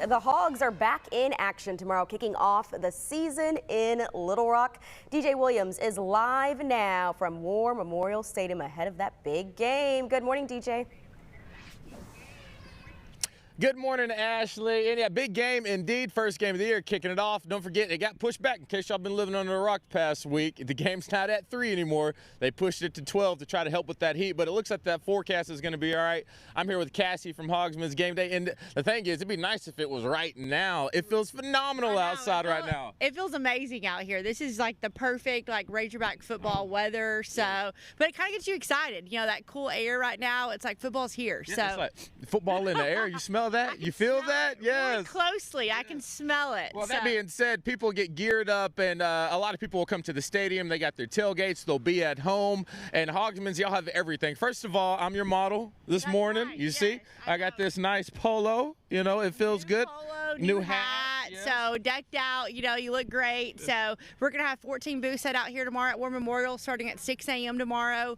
The Hogs are back in action tomorrow, kicking off the season in Little Rock. DJ Williams is live now from War Memorial Stadium ahead of that big game. Good morning, DJ. Good morning, Ashley. And yeah, big game indeed. First game of the year, kicking it off. Don't forget, it got pushed back in case y'all been living under a rock the past week. The game's not at 3 anymore. They pushed it to 12 to try to help with that heat, but it looks like that forecast is going to be all right. I'm here with Cassie from Hogsman's Game Day, and the thing is, it'd be nice if it was right now. It feels phenomenal outside right now. It feels amazing out here. This is like the perfect Razorback football weather. So, but it kind of gets you excited. You know, that cool air right now. It's like football's here. Yeah, so it's like football in the air. You smell that? You feel that? Yes. Really closely. I can smell it. Well, that being said, people get geared up, and a lot of people will come to the stadium. They got their tailgates. They'll be at home. And Hogsman's, y'all have everything. First of all, I'm your model this morning. Right. You yes, see? I got this nice polo. You know, it feels good. Polo, new hat. Yes. So decked out, you know, you look great. So we're going to have 14 booths set out here tomorrow at War Memorial starting at 6 a.m. tomorrow.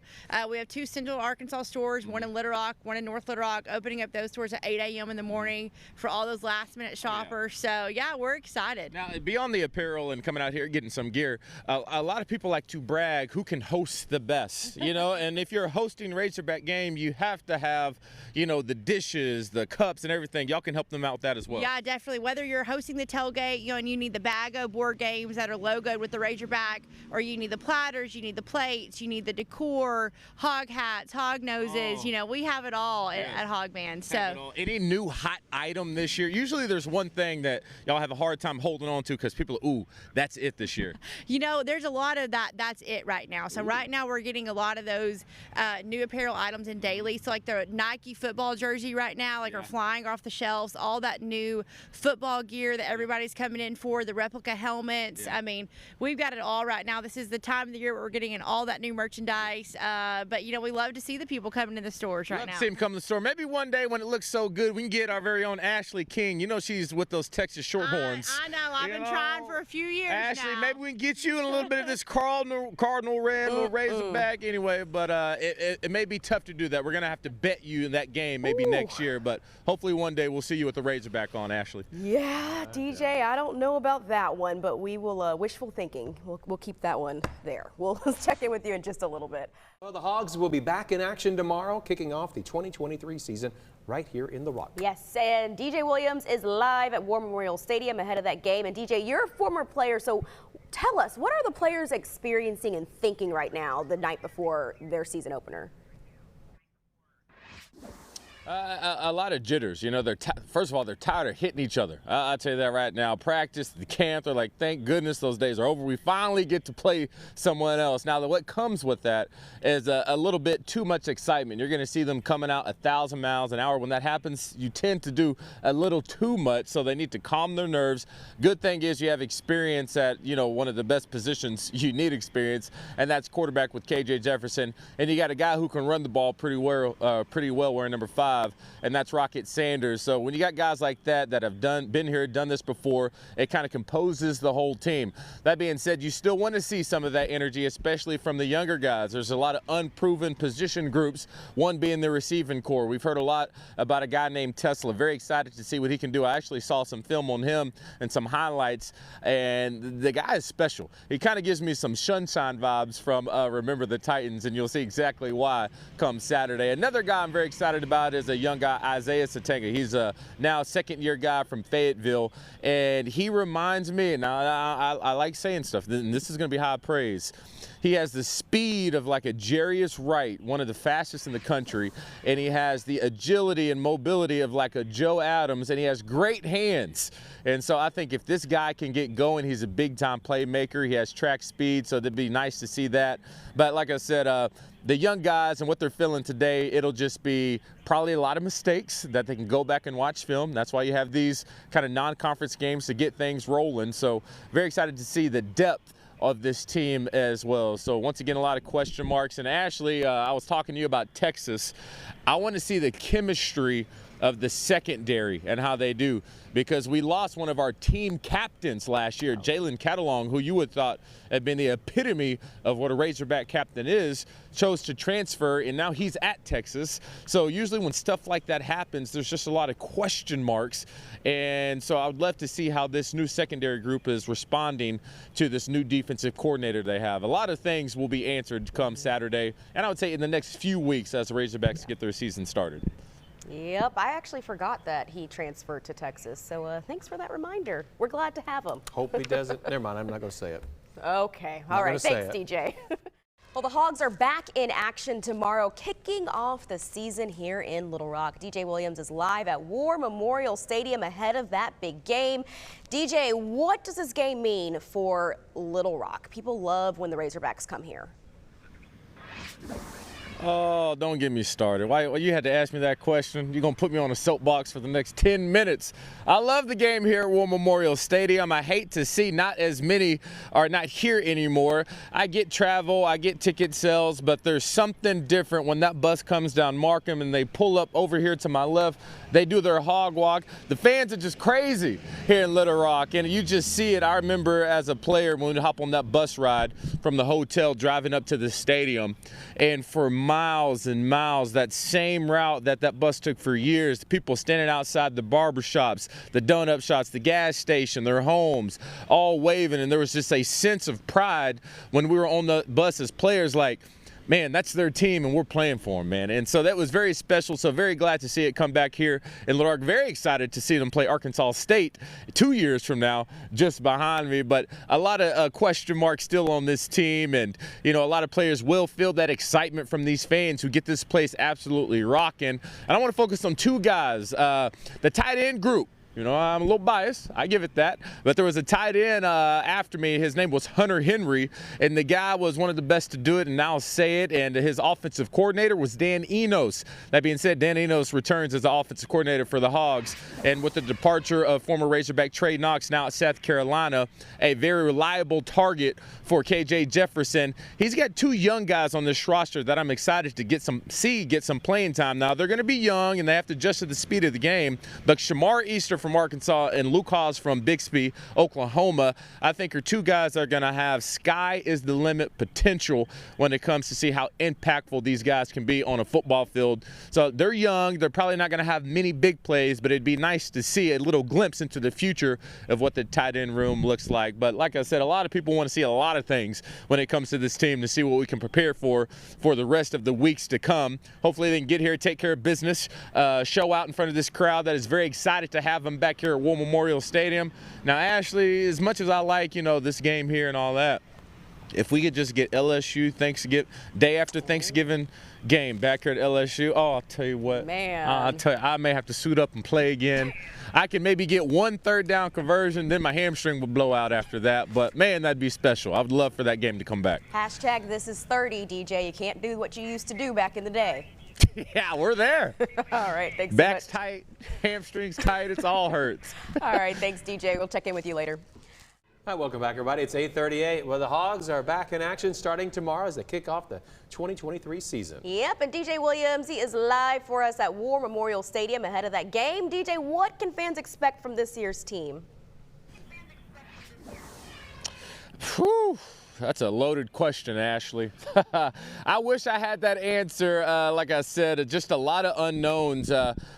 We have 2 Central Arkansas stores, one in Little Rock, one in North Little Rock, opening up those stores at 8 a.m. in the morning for all those last-minute shoppers. So, yeah, we're excited. Now, beyond the apparel and coming out here getting some gear, a lot of people like to brag who can host the best, you know, and if you're hosting Razorback game, you have to have, you know, the dishes, the cups, and everything. Y'all can help them out with that as well. Yeah, definitely. Whether you're hosting the tailgate, you know, and you need the Bago board games that are logoed with the Razorback, or you need the platters, you need the plates, you need the decor, hog hats, hog noses, you know, we have it all at Hogman. So, any new hot item this year? Usually there's one thing that y'all have a hard time holding on to because people are, ooh, that's it this year. You know, there's a lot of that's it right now. So right now we're getting a lot of those new apparel items in daily. So like the Nike football jersey right now, are flying off the shelves. All that new football gear that everybody's coming in for, the replica helmets. I mean, we've got it all right now. This is the time of the year where we're getting in all that new merchandise. But, you know, we love to see the people coming to the stores right now. Love to see them come to the store. Maybe one day when it looks so good, we can get our very own Ashley King. You know she's with those Texas Shorthorns. I know. I've been trying for a few years Ashley, now. maybe we can get you in a little bit of this Cardinal red, little Razorback anyway. But it may be tough to do that. We're going to have to bet you in that game maybe next year. But hopefully one day we'll see you with the Razorback on, Ashley. Yeah, DJ, I don't know about that one, but we will, wishful thinking, we'll keep that one there. We'll check in with you in just a little bit. Well, the Hogs will be back in action tomorrow, kicking off the 2023 season right here in the Rock. Yes, and DJ Williams is live at War Memorial Stadium ahead of that game. And DJ, you're a former player, so tell us, what are the players experiencing and thinking right now the night before their season opener? A lot of jitters. You know, first of all, they're tired of hitting each other. I'll tell you that right now. Practice, the camp, they're like, thank goodness those days are over. We finally get to play someone else. Now, what comes with that is a little bit too much excitement. You're going to see them coming out 1,000 miles an hour. When that happens, you tend to do a little too much, so they need to calm their nerves. Good thing is you have experience at, you know, one of the best positions you need experience, and that's quarterback with KJ Jefferson. And you got a guy who can run the ball pretty well wearing number 5. And that's Rocket Sanders. So when you got guys like that have been here, done this before, it kind of composes the whole team. That being said, you still want to see some of that energy, especially from the younger guys. There's a lot of unproven position groups, one being the receiving core. We've heard a lot about a guy named Tesla. Very excited to see what he can do. I actually saw some film on him and some highlights, and the guy is special. He kind of gives me some sunshine vibes from Remember the Titans, and you'll see exactly why come Saturday. Another guy I'm very excited about is a young guy, Isaiah Satenga. He's a now second-year guy from Fayetteville, and he reminds me, and I like saying stuff, and this is going to be high praise. He has the speed of like a Jarius Wright, one of the fastest in the country, and he has the agility and mobility of like a Joe Adams, and he has great hands. And so I think if this guy can get going, he's a big-time playmaker. He has track speed, so it'd be nice to see that. But like I said, the young guys and what they're feeling today, it'll just be probably a lot of mistakes that they can go back and watch film. That's why you have these kind of non-conference games to get things rolling. So very excited to see the depth of this team as well. So once again, a lot of question marks. And Ashley, I was talking to you about Texas. I want to see the chemistry of the secondary and how they do, because we lost one of our team captains last year, Jalen Catalong, who you would thought had been the epitome of what a Razorback captain is, chose to transfer, and now he's at Texas. So usually when stuff like that happens, there's just a lot of question marks, and so I would love to see how this new secondary group is responding to this new defensive coordinator they have. A lot of things will be answered come Saturday, and I would say in the next few weeks as the Razorbacks get their season started. Yep, I actually forgot that he transferred to Texas, so thanks for that reminder. We're glad to have him. Hope he doesn't. Never mind, I'm not going to say it. Okay, all right, thanks, DJ. Well, the Hogs are back in action tomorrow, kicking off the season here in Little Rock. DJ Williams is live at War Memorial Stadium ahead of that big game. DJ, what does this game mean for Little Rock? People love when the Razorbacks come here. Oh, don't get me started. Why you had to ask me that question? You're going to put me on a soapbox for the next 10 minutes. I love the game here at War Memorial Stadium. I hate to see not as many are not here anymore. I get travel, I get ticket sales, but there's something different when that bus comes down Markham and they pull up over here to my left. They do their hog walk. The fans are just crazy here in Little Rock, and you just see it. I remember as a player when we hop on that bus ride from the hotel driving up to the stadium, and for miles and miles, that same route that bus took for years, people standing outside the barber shops, the donut shops, the gas station, their homes, all waving, and there was just a sense of pride when we were on the bus as players, like, man, that's their team and we're playing for them, man. And so that was very special. So very glad to see it come back here in Little Rock. Very excited to see them play Arkansas State 2 years from now, just behind me. But a lot of question marks still on this team. And, you know, a lot of players will feel that excitement from these fans who get this place absolutely rocking. And I want to focus on two guys, the tight end group. You know, I'm a little biased, I give it that. But there was a tight end after me. His name was Hunter Henry, and the guy was one of the best to do it, and now I'll say it. And his offensive coordinator was Dan Enos. That being said, Dan Enos returns as the offensive coordinator for the Hogs. And with the departure of former Razorback Trey Knox, now at South Carolina, a very reliable target for KJ Jefferson. He's got two young guys on this roster that I'm excited to get some playing time. Now, they're going to be young, and they have to adjust to the speed of the game. But Shamar Easter from Arkansas and Luke Hogs from Bixby, Oklahoma, I think are two guys that are going to have sky is the limit potential when it comes to see how impactful these guys can be on a football field. So they're young. They're probably not going to have many big plays, but it'd be nice to see a little glimpse into the future of what the tight end room looks like. But like I said, a lot of people want to see a lot of things when it comes to this team to see what we can prepare for the rest of the weeks to come. Hopefully they can get here, take care of business, show out in front of this crowd that is very excited to have them back here at War Memorial Stadium. Now, Ashley, as much as I like, you know, this game here and all that, if we could just get LSU day after Thanksgiving game back here at LSU, oh, I'll tell you what, man, I'll tell you, I may have to suit up and play again. I can maybe get one third down conversion, then my hamstring will blow out after that. But man, that'd be special. I would love for that game to come back. Hashtag this is 30, DJ. You can't do what you used to do back in the day. Yeah, we're there. All right, thanks. Back's so much. tight, hamstrings tight, it's all hurts. All right, thanks, DJ. We'll check in with you later. All right, welcome back, everybody. It's 8:38. Well, the Hogs are back in action starting tomorrow as they kick off the 2023 season. Yep, and DJ Williams, he is live for us at War Memorial Stadium ahead of that game. DJ, what can fans expect from this year's team? Whew. That's a loaded question, Ashley. I wish I had that answer. Like I said, just a lot of unknowns.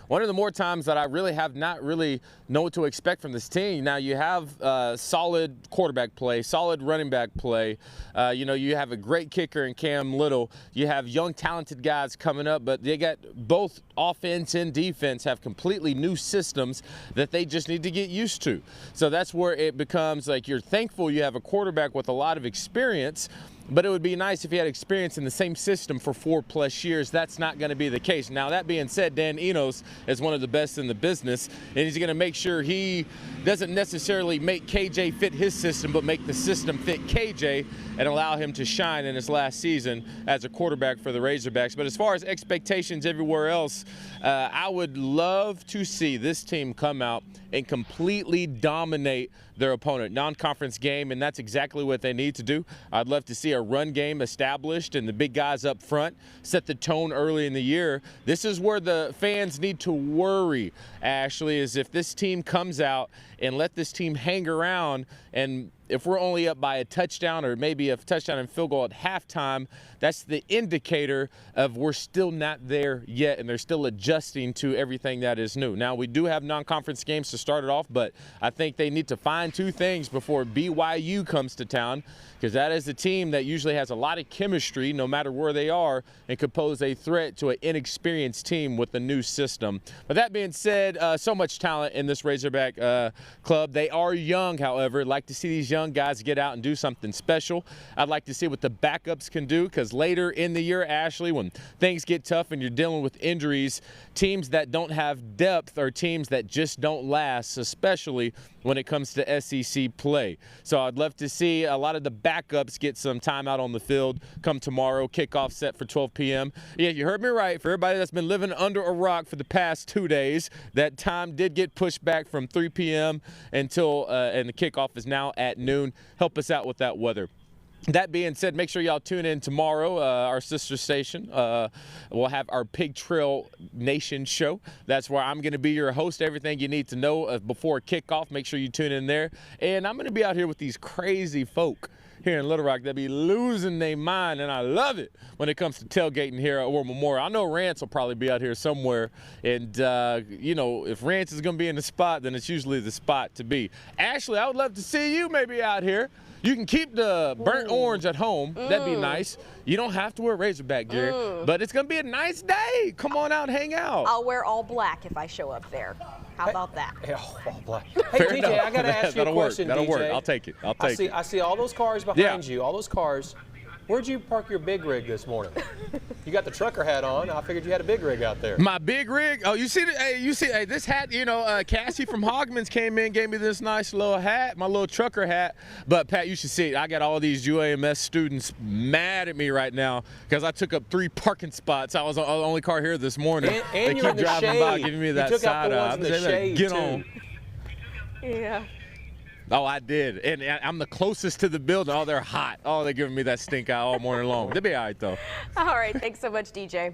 One of the more times that I really have not really know what to expect from this team. Now, you have solid quarterback play, solid running back play. You know, you have a great kicker in Cam Little. You have young, talented guys coming up, but they got both offense and defense have completely new systems that they just need to get used to. So that's where it becomes like you're thankful you have a quarterback with a lot of experience, but it would be nice if he had experience in the same system for 4+ years. That's not going to be the case. Now, that being said, Dan Enos is one of the best in the business, and he's going to make sure he doesn't necessarily make KJ fit his system, but make the system fit KJ and allow him to shine in his last season as a quarterback for the Razorbacks. But as far as expectations everywhere else, I would love to see this team come out and completely dominate their opponent. Non-conference game, and that's exactly what they need to do. I'd love to see a run game established and the big guys up front set the tone early in the year. This is where the fans need to worry, Ashley, is if this team comes out and let this team hang around, and if we're only up by a touchdown or maybe a touchdown and field goal at halftime, that's the indicator of we're still not there yet, and they're still adjusting to everything that is new. Now, we do have non-conference games to start it off, but I think they need to find two things before BYU comes to town, because that is a team that usually has a lot of chemistry no matter where they are and could pose a threat to an inexperienced team with a new system. But that being said, so much talent in this Razorback club. They are young, however. I'd like to see these young guys get out and do something special. I'd like to see what the backups can do, because later in the year, Ashley, when things get tough and you're dealing with injuries, teams that don't have depth are teams that just don't last, especially when it comes to SEC play. So I'd love to see a lot of the backups get some time out on the field come tomorrow. Kickoff set for 12 p.m. Yeah, you heard me right. For everybody that's been living under a rock for the past 2 days, that time did get pushed back from 3 p.m. until, and the kickoff is now at noon. Help us out with that weather. That being said, make sure y'all tune in tomorrow, our sister station. We'll have our Pig Trail Nation show. That's where I'm going to be your host. Everything you need to know before kickoff, make sure you tune in there. And I'm going to be out here with these crazy folk here in Little Rock that be losing their mind, and I love it when it comes to tailgating here at War Memorial. I know Rance will probably be out here somewhere, and you know, if Rance is going to be in the spot, then it's usually the spot to be. Ashley, I would love to see you maybe out here. You can keep the burnt orange at home. That'd be nice. You don't have to wear Razorback gear, but it's going to be a nice day. Come on out and hang out. I'll wear all black if I show up there. How about that? All black. Hey, DJ, I got to ask you a question, That'll DJ. work. I'll take it. I'll take it. I see all those cars behind you, all those cars. Where'd you park your big rig this morning? You got the trucker hat on. I figured you had a big rig out there. My big rig? Oh, you see this hat, you know, Cassie from Hogman's came in, gave me this nice little hat, my little trucker hat. But, Pat, you should see it. I got all these UAMS students mad at me right now because I took up 3 parking spots. I was the only car here this morning. And they you're keep in the driving shade. by, giving me that you took side out eye. the ones in the shade, Get too. on. Yeah. Oh, I did. And I'm the closest to the building. Oh, they're hot. Oh, they're giving me that stink eye all morning long. They'll be all right, though. All right. Thanks so much, DJ.